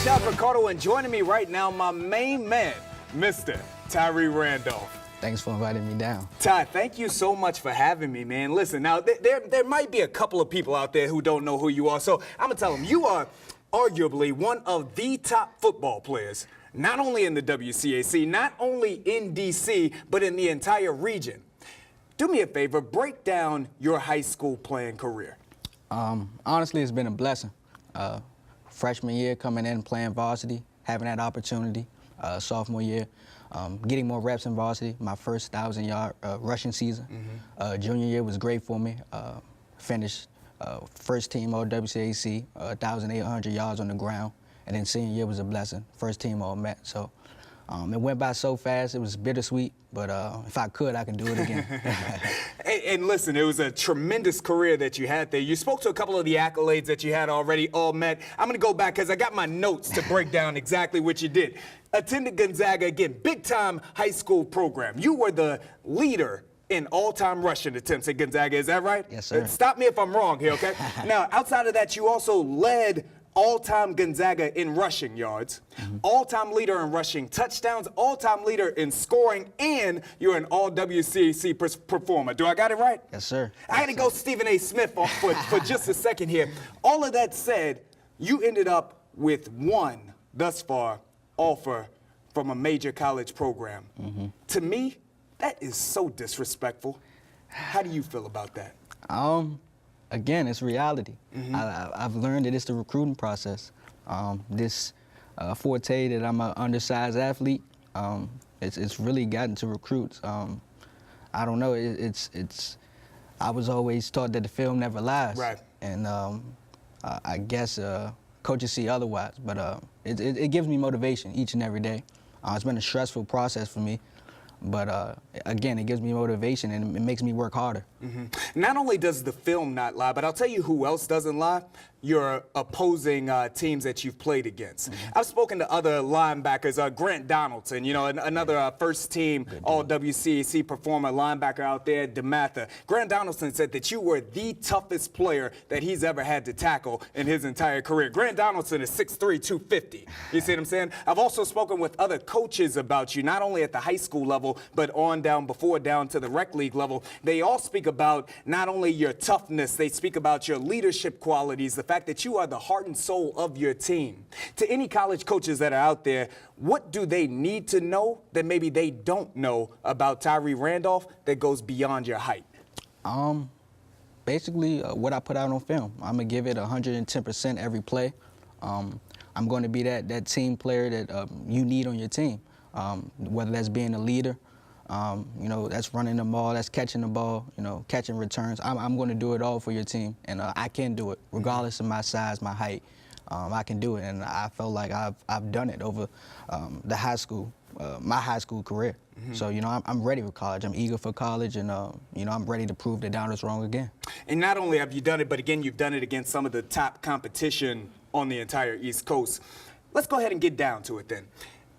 Shout out Ricardo, and joining me right now, my main man, Mr. Tyree Randolph. Thanks for inviting me down. Ty, thank you so much for having me, man. Listen, now, there might be a couple of people out there who don't know who you are, so I'm going to tell them you are arguably one of the top football players, not only in the WCAC, not only in D.C., but in the entire region. Do me a favor, break down your high school playing career. Honestly, it's been a blessing. Freshman year, coming in, playing varsity, having that opportunity. Sophomore year, getting more reps in varsity, my first 1,000-yard rushing season. Junior year was great for me. Finished first team all WCAC, 1,800 yards on the ground. And then senior year was a blessing, first team all Met. So it went by so fast, it was bittersweet, but if I could, I could do it again. And listen, it was a tremendous career that you had there. You spoke to a couple of the accolades that you had already all Met. I'm going to go back because I got my notes to break down exactly what you did. Attended Gonzaga, again, big-time high school program. You were the leader in all-time rushing attempts at Gonzaga, is that right? Yes, sir. Stop me if I'm wrong here, okay? Now, outside of that, you also led all-time Gonzaga in rushing yards, all-time leader in rushing touchdowns, all-time leader in scoring, and you're an all-WCAC performer. Do I got it right? Yes, sir. I got to go Stephen A. Smith for just a second here. All of that said, you ended up with one, thus far, offer from a major college program. To me, that is so disrespectful. How do you feel about that? Again, it's reality. I've learned that it's the recruiting process. This forte that I'm an undersized athlete, it's really gotten to recruits. I don't know, I was always taught that the film never lies. Right. And I guess coaches see otherwise, but it gives me motivation each and every day. It's been a stressful process for me. But again, it gives me motivation and it makes me work harder. Not only does the film not lie, but I'll tell you who else doesn't lie. Your opposing teams that you've played against. I've spoken to other linebackers, Grant Donaldson, you know, another first-team all-WCAC performer linebacker out there, DeMatha. Grant Donaldson said that you were the toughest player that he's ever had to tackle in his entire career. Grant Donaldson is 6'3", 250. You see what I'm saying? I've also spoken with other coaches about you, not only at the high school level, but on down to the rec league level. They all speak about not only your toughness, they speak about your leadership qualities, the fact that you are the heart and soul of your team. To any college coaches that are out there, what do they need to know that maybe they don't know about Tyree Randolph that goes beyond your height? Basically, what I put out on film. I'm going to give it 110% every play. I'm going to be that team player that you need on your team, whether that's being a leader, you know, that's running the ball, that's catching the ball, you know, catching returns. I'm going to do it all for your team, and I can do it, regardless of my size, my height. I can do it, and I felt like I've done it over the high school, my high school career. So, you know, I'm ready for college. I'm eager for college, and, you know, I'm ready to prove the doubters wrong again. And not only have you done it, but again, you've done it against some of the top competition on the entire East Coast. Let's go ahead and get down to it then.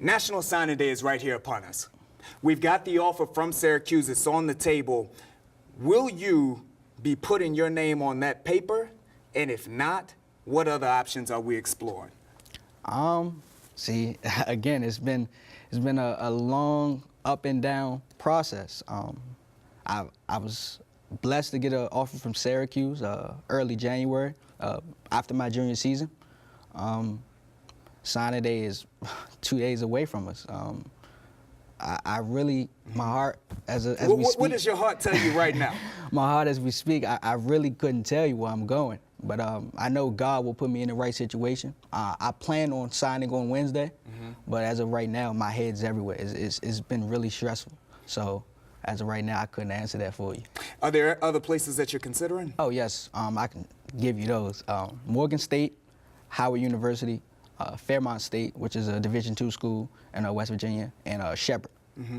National Signing Day is right here upon us. We've got the offer from Syracuse. It's on the table. Will you be putting your name on that paper? And if not, what other options are we exploring? See, again, it's been a long up and down process. I was blessed to get an offer from Syracuse early January after my junior season. Signing day is 2 days away from us. I really, my heart, as we speak. What does your heart tell you right now? My heart, as we speak, I really couldn't tell you where I'm going. But I know God will put me in the right situation. I plan on signing on Wednesday, but as of right now, my head's everywhere. It's been really stressful. So as of right now, I couldn't answer that for you. Are there other places that you're considering? Oh, yes. I can give you those. Morgan State, Howard University, Fairmont State, which is a Division II school in West Virginia, and Shepherd,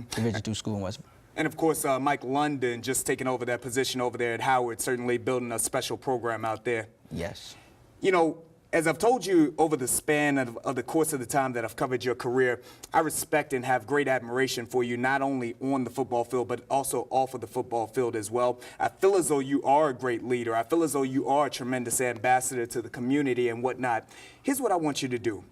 Division II school in West Virginia. And, of course, Mike London just taking over that position over there at Howard, certainly building a special program out there. Yes. You know, as I've told you over the span of the course of the time that I've covered your career, I respect and have great admiration for you, not only on the football field, but also off of the football field as well. I feel as though you are a great leader. I feel as though you are a tremendous ambassador to the community and whatnot. Here's what I want you to do.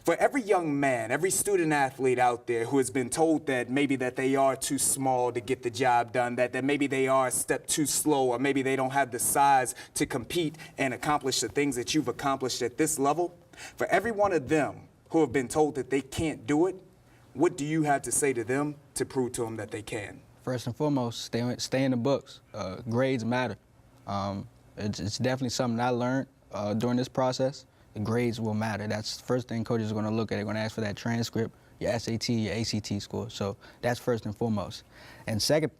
For every young man, every student athlete out there who has been told that maybe that they are too small to get the job done, that maybe they are a step too slow, or maybe they don't have the size to compete and accomplish the things that you've accomplished at this level, for every one of them who have been told that they can't do it, what do you have to say to them to prove to them that they can? First and foremost, stay in the books. Grades matter. It's definitely something I learned during this process. The grades will matter. That's the first thing coaches are going to look at. They're going to ask for that transcript, your SAT, your ACT score. So that's first and foremost. And second,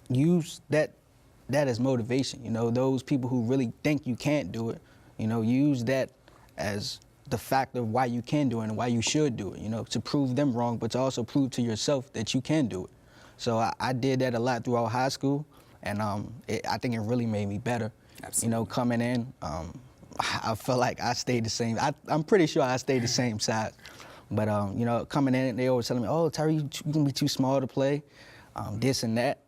use that as motivation. You know, those people who really think you can't do it, you know, use that as the fact of why you can do it and why you should do it, you know, to prove them wrong, but to also prove to yourself that you can do it. So I did that a lot throughout high school, and I think it really made me better. Absolutely. You know, coming in, I felt like I stayed the same. I'm pretty sure I stayed the same size. But, you know, coming in, they always telling me, oh, Tyree, you're going to be too small to play, this and that.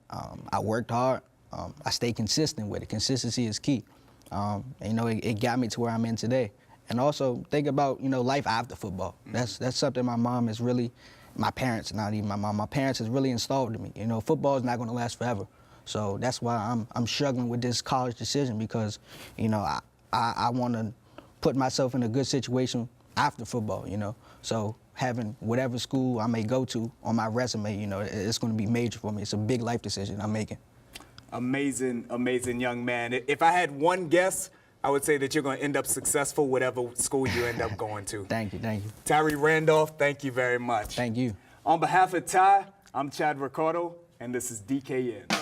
I worked hard. I stayed consistent with it. Consistency is key. And, you know, it got me to where I'm in today. And also think about, you know, life after football. That's something my mom has really, my parents, not even my mom, my parents has really installed in me. You know, football is not going to last forever. So that's why I'm struggling with this college decision, because, you know, I want to put myself in a good situation after football, you know. So having whatever school I may go to on my resume, you know, it's going to be major for me. It's a big life decision I'm making. Amazing, amazing young man. If I had one guess, I would say that you're going to end up successful whatever school you end up going to. Thank you. Tyree Randolph, thank you very much. Thank you. On behalf of Ty, I'm Chad Ricardo, and this is DKN.